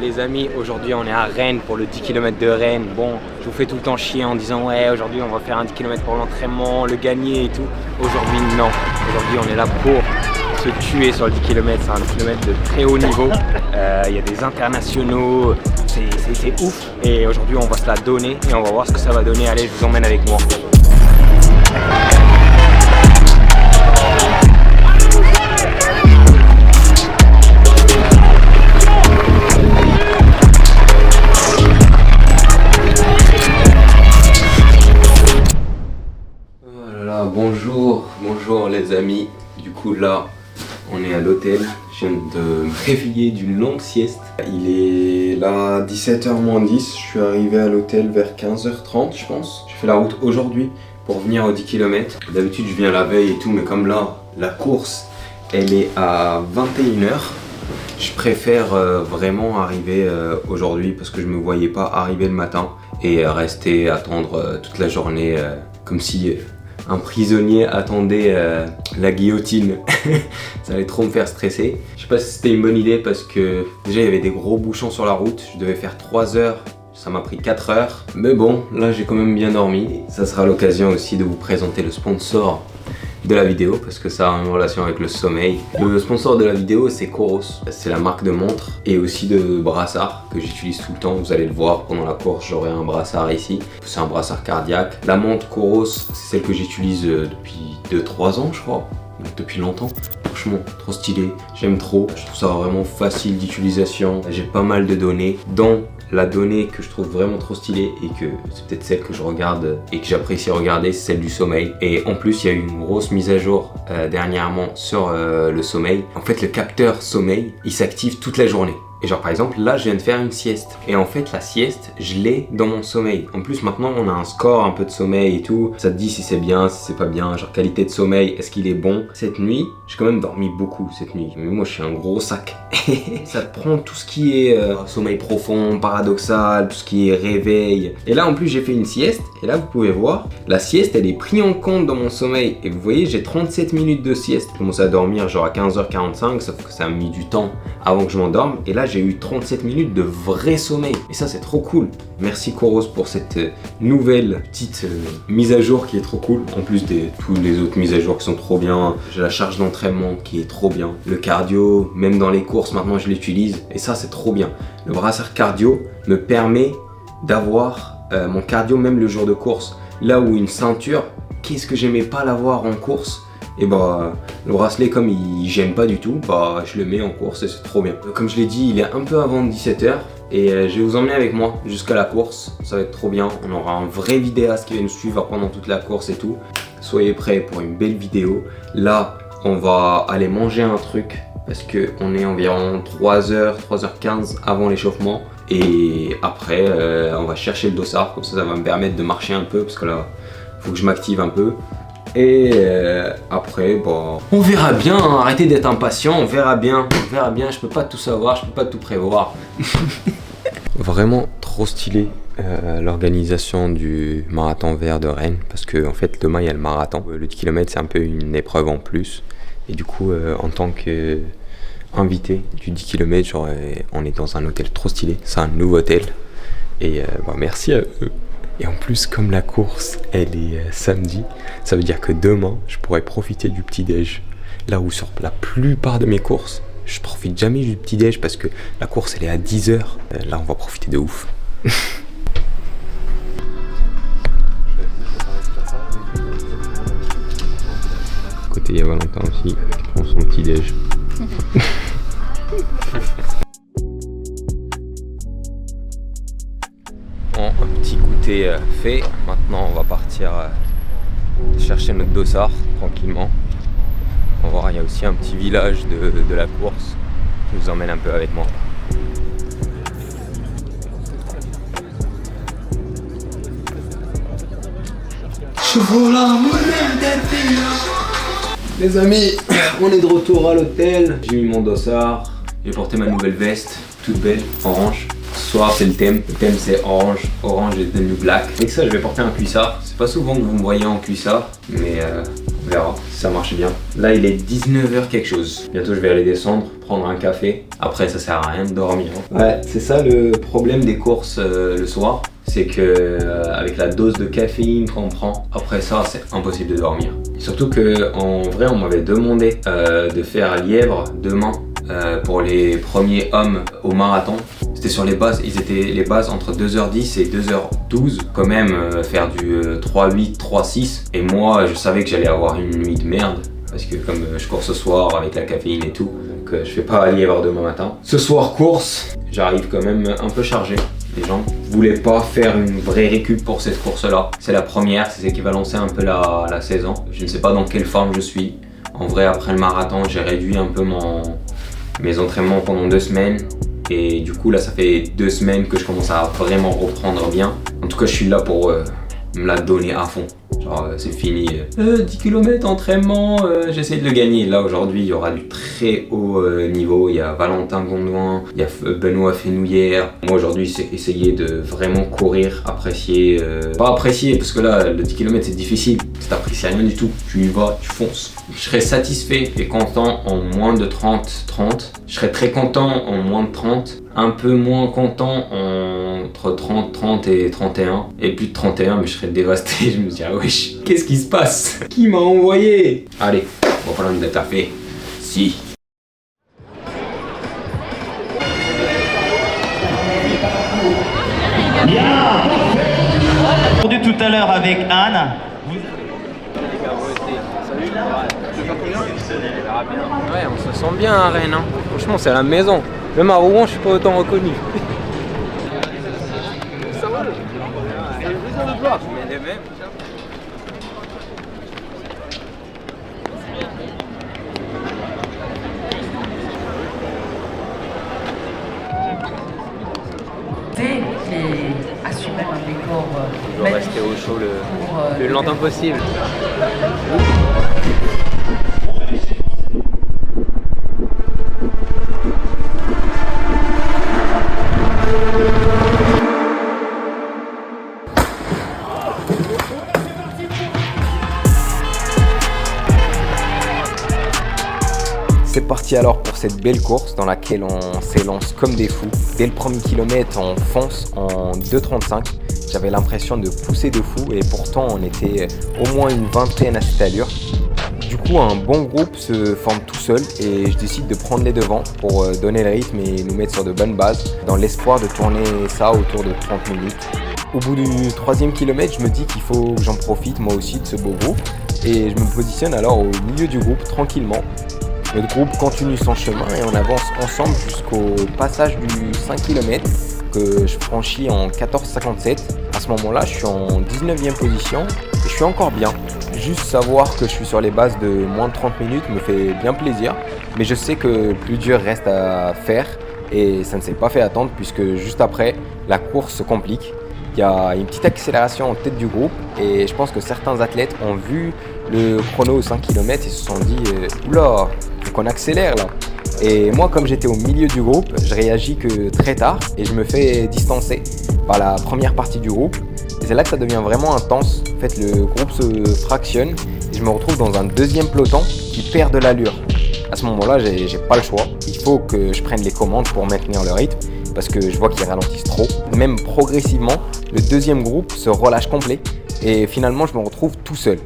Les amis, aujourd'hui on est à Rennes pour le 10 km de Rennes. Bon, je vous fais tout le temps chier en disant ouais, aujourd'hui on va faire un 10 km pour l'entraînement, le gagner et tout. Aujourd'hui non, aujourd'hui on est là pour se tuer sur le 10 km. C'est un kilomètre de très haut niveau. Il y a des internationaux, c'est ouf. Et aujourd'hui on va se la donner et on va voir ce que ça va donner. Allez, je vous emmène avec moi. Bonjour les amis, du coup là on est à l'hôtel, je viens de me réveiller d'une longue sieste. Il est là 17h moins 10, je suis arrivé à l'hôtel vers 15h30 je pense. J'ai fait la route aujourd'hui pour venir aux 10 km. D'habitude je viens la veille et tout, mais comme là la course elle est à 21h, je préfère vraiment arriver aujourd'hui parce que je me voyais pas arriver le matin et rester attendre toute la journée comme si un prisonnier attendait la guillotine. Ça allait trop me faire stresser. Je sais pas si c'était une bonne idée parce que déjà il y avait des gros bouchons sur la route. Je devais faire 3 heures, ça m'a pris 4 heures. Mais bon, là j'ai quand même bien dormi. Ça sera l'occasion aussi de vous présenter le sponsor de la vidéo parce que ça a une relation avec le sommeil. Le sponsor de la vidéo c'est Coros, c'est la marque de montres et aussi de brassard que j'utilise tout le temps. Vous allez le voir pendant la course, j'aurai un brassard ici, c'est un brassard cardiaque. La montre Coros c'est celle que j'utilise depuis 2-3 ans je crois, depuis longtemps. Franchement trop stylé, j'aime trop, je trouve ça vraiment facile d'utilisation. J'ai pas mal de données dont la donnée que je trouve vraiment trop stylée et que c'est peut-être celle que je regarde et que j'apprécie regarder, c'est celle du sommeil. Et en plus il y a eu une grosse mise à jour dernièrement sur le sommeil. En fait le capteur sommeil il s'active toute la journée. Et genre par exemple là je viens de faire une sieste et en fait la sieste je l'ai dans mon sommeil. En plus maintenant on a un score un peu de sommeil et tout, ça te dit si c'est bien, si c'est pas bien, genre qualité de sommeil, est-ce qu'il est bon. Cette nuit j'ai quand même dormi beaucoup cette nuit, mais moi je suis un gros sac. Ça te prend tout ce qui est sommeil profond, paradoxal, tout ce qui est réveil. Et là en plus j'ai fait une sieste et là vous pouvez voir, la sieste elle est prise en compte dans mon sommeil. Et vous voyez j'ai 37 minutes de sieste. J'ai commencé à dormir genre à 15h45, sauf que ça a mis du temps avant que je m'endorme. Et là j'ai eu 37 minutes de vrai sommeil. Et ça c'est trop cool. Merci Coros pour cette nouvelle petite mise à jour qui est trop cool. En plus de toutes les autres mises à jour qui sont trop bien. J'ai la charge d'entraînement qui est trop bien. Le cardio, même dans les courses maintenant je l'utilise. Et ça c'est trop bien. Le brassard cardio me permet d'avoir mon cardio même le jour de course. Là où une ceinture, qu'est-ce que j'aimais pas l'avoir en course. Et bah le bracelet comme il gêne pas du tout, bah je le mets en course et c'est trop bien. Comme je l'ai dit, il est un peu avant 17h et je vais vous emmener avec moi jusqu'à la course. Ça va être trop bien, on aura un vrai vidéaste qui va nous suivre pendant toute la course et tout. Soyez prêts pour une belle vidéo. Là on va aller manger un truc parce que on est environ 3h, 3h15 avant l'échauffement. Et après on va chercher le dossard, comme ça va me permettre de marcher un peu parce que là faut que je m'active un peu. Et après, bon, on verra bien, hein. Arrêtez d'être impatient, on verra bien, je peux pas tout savoir, je peux pas tout prévoir. Vraiment trop stylé l'organisation du marathon vert de Rennes, parce que en fait demain il y a le marathon. Le 10 km c'est un peu une épreuve en plus, et du coup en tant que invité du 10 km, genre, on est dans un hôtel trop stylé, c'est un nouveau hôtel, et merci à eux. Et en plus, comme la course, elle est samedi, ça veut dire que demain, je pourrais profiter du petit-déj. Là où sur la plupart de mes courses, je profite jamais du petit-déj parce que la course, elle est à 10h. Là, on va profiter de ouf. À côté, il y a Valentin aussi, qui prend son petit-déj. Bon, un petit goûter fait, maintenant on va partir chercher notre dossard tranquillement. On va voir, il y a aussi un petit village de la course. Je vous emmène un peu avec moi. Les amis, on est de retour à l'hôtel. J'ai mis mon dossard, j'ai porté ma nouvelle veste, toute belle, orange. Ce soir c'est le thème c'est orange, orange est devenu black. Avec ça je vais porter un cuissard. C'est pas souvent que vous me voyez en cuissard, mais on verra si ça marche bien. Là il est 19h quelque chose. Bientôt je vais aller descendre, prendre un café. Après, ça sert à rien de dormir. Ouais, c'est ça le problème des courses le soir. C'est que avec la dose de caféine qu'on prend, après ça, c'est impossible de dormir. Surtout que en vrai, on m'avait demandé de faire Lièvre demain pour les premiers hommes au marathon. C'était sur les bases, ils étaient les bases entre 2h10 et 2h12. Quand même, faire du 3-8, 3-6. Et moi, je savais que j'allais avoir une nuit de merde. Parce que comme je cours ce soir avec la caféine et tout, donc je fais pas Lièvre demain matin. Ce soir, course, j'arrive quand même un peu chargé. Les gens voulaient pas faire une vraie récup pour cette course-là. C'est la première, c'est ce qui va lancer un peu la saison. Je ne sais pas dans quelle forme je suis. En vrai, après le marathon, j'ai réduit un peu mes entraînements pendant 2 semaines. Et du coup, là, ça fait 2 semaines que je commence à vraiment reprendre bien. En tout cas, je suis là pour me la donner à fond. Genre, c'est fini. 10 km entraînement, j'essaie de le gagner. Là, aujourd'hui, il y aura du très haut niveau. Il y a Valentin Gondouin, il y a Benoît Fenouillère. Moi, aujourd'hui, c'est essayer de vraiment courir, apprécier. Pas apprécier, parce que là, le 10 km, c'est difficile. Tu n'apprécies rien du tout. Tu y vas, tu fonces. Je serais satisfait et content en moins de 30. Je serais très content en moins de 30. Un peu moins content entre 30 et 31. Et plus de 31, mais je serais dévasté. Je me dis, ah wesh, qu'est-ce qui se passe? Qui m'a envoyé? Allez, on va prendre de café. Si. Entendu tout à l'heure avec Anne. Ouais, on se sent bien à Rennes. Hein. Franchement, c'est à la maison. Même à Rouen, je suis pas autant reconnu. Ça va, les mêmes. Et assumer un décor Je dois rester au chaud le plus longtemps possible. C'est parti alors pour cette belle course dans laquelle on s'élance comme des fous. Dès le premier kilomètre, on fonce en 2,35. J'avais l'impression de pousser de fou et pourtant on était au moins une vingtaine à cette allure. Du coup, un bon groupe se forme tout seul et je décide de prendre les devants pour donner le rythme et nous mettre sur de bonnes bases dans l'espoir de tourner ça autour de 30 minutes. Au bout du 3e kilomètre, je me dis qu'il faut que j'en profite moi aussi de ce beau groupe et je me positionne alors au milieu du groupe tranquillement. Notre groupe continue son chemin et on avance ensemble jusqu'au passage du 5 km que je franchis en 14,57. À ce moment-là, je suis en 19e position et je suis encore bien. Juste savoir que je suis sur les bases de moins de 30 minutes me fait bien plaisir, mais je sais que le plus dur reste à faire et ça ne s'est pas fait attendre puisque juste après, la course se complique. Il y a une petite accélération en tête du groupe et je pense que certains athlètes ont vu le chrono au 5 km et se sont dit oula, faut qu'on accélère là. Et moi, comme j'étais au milieu du groupe, je réagis que très tard et je me fais distancer par la première partie du groupe. Et c'est là que ça devient vraiment intense. En fait, le groupe se fractionne et je me retrouve dans un deuxième peloton qui perd de l'allure. À ce moment-là, j'ai pas le choix. Il faut que je prenne les commandes pour maintenir le rythme parce que je vois qu'ils ralentissent trop. Même progressivement, le deuxième groupe se relâche complet et finalement, je me retrouve tout seul.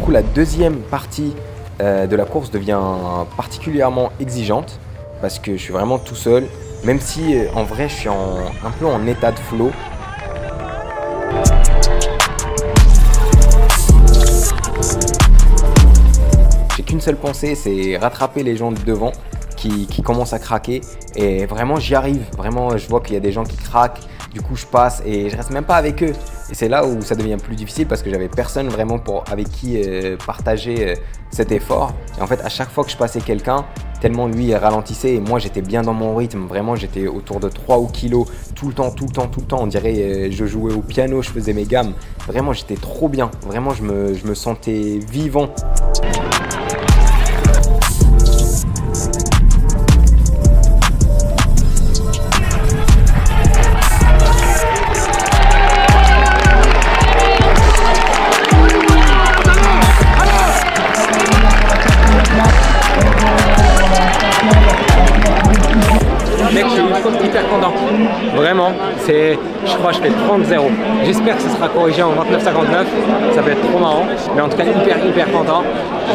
La deuxième partie de la course devient particulièrement exigeante parce que je suis vraiment tout seul, même si en vrai je suis un peu en état de flow. J'ai qu'une seule pensée, c'est rattraper les gens de devant qui commencent à craquer et vraiment j'y arrive. Vraiment, je vois qu'il y a des gens qui craquent, du coup je passe et je reste même pas avec eux. Et c'est là où ça devient plus difficile parce que j'avais personne vraiment avec qui partager cet effort. Et en fait, à chaque fois que je passais quelqu'un, tellement lui ralentissait et moi j'étais bien dans mon rythme. Vraiment, j'étais autour de 3 au kilo tout le temps. On dirait je jouais au piano, je faisais mes gammes. Vraiment, j'étais trop bien. Vraiment, je me sentais vivant. je crois que je fais 30-0. J'espère que ça sera corrigé en 29-59, ça va être trop marrant. Mais en tout cas, hyper content.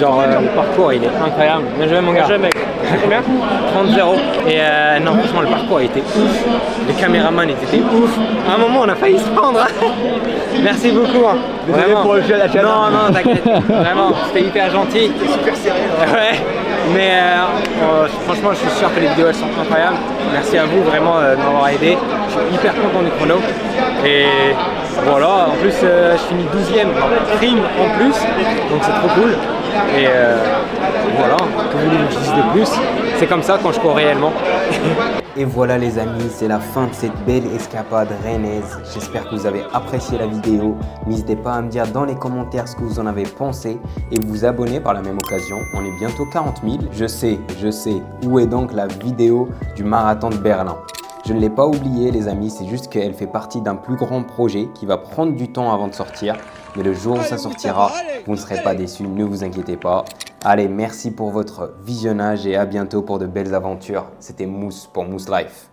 Genre, le parcours, il est incroyable. Bien joué, mon gars. Bien joué, mec. Combien 30-0. Et non, franchement, le parcours a été ouf. Les caméramans, ils étaient ouf. À un moment, on a failli se prendre. Merci beaucoup. Hein. Vraiment. Pour le jeu à la chaîne. Non, t'inquiète. Vraiment, c'était hyper gentil. C'était super sérieux. Ouais. Mais franchement, je suis sûr que les vidéos elles sont incroyables. Merci à vous vraiment de m'avoir aidé. Je suis hyper content du chrono. Et voilà, en plus je finis 12e en prime en plus. Donc c'est trop cool. Et voilà, que voulez-vous que je dise de plus? C'est comme ça quand je cours réellement. Et voilà les amis, c'est la fin de cette belle escapade rennaise. J'espère que vous avez apprécié la vidéo. N'hésitez pas à me dire dans les commentaires ce que vous en avez pensé et vous abonner par la même occasion. On est bientôt 40 000. Je sais. Où est donc la vidéo du marathon de Berlin? Je ne l'ai pas oublié les amis, c'est juste qu'elle fait partie d'un plus grand projet qui va prendre du temps avant de sortir. Mais le jour où ça sortira, vous ne serez pas déçus, ne vous inquiétez pas. Allez, merci pour votre visionnage et à bientôt pour de belles aventures. C'était Mousse pour Mousse Life.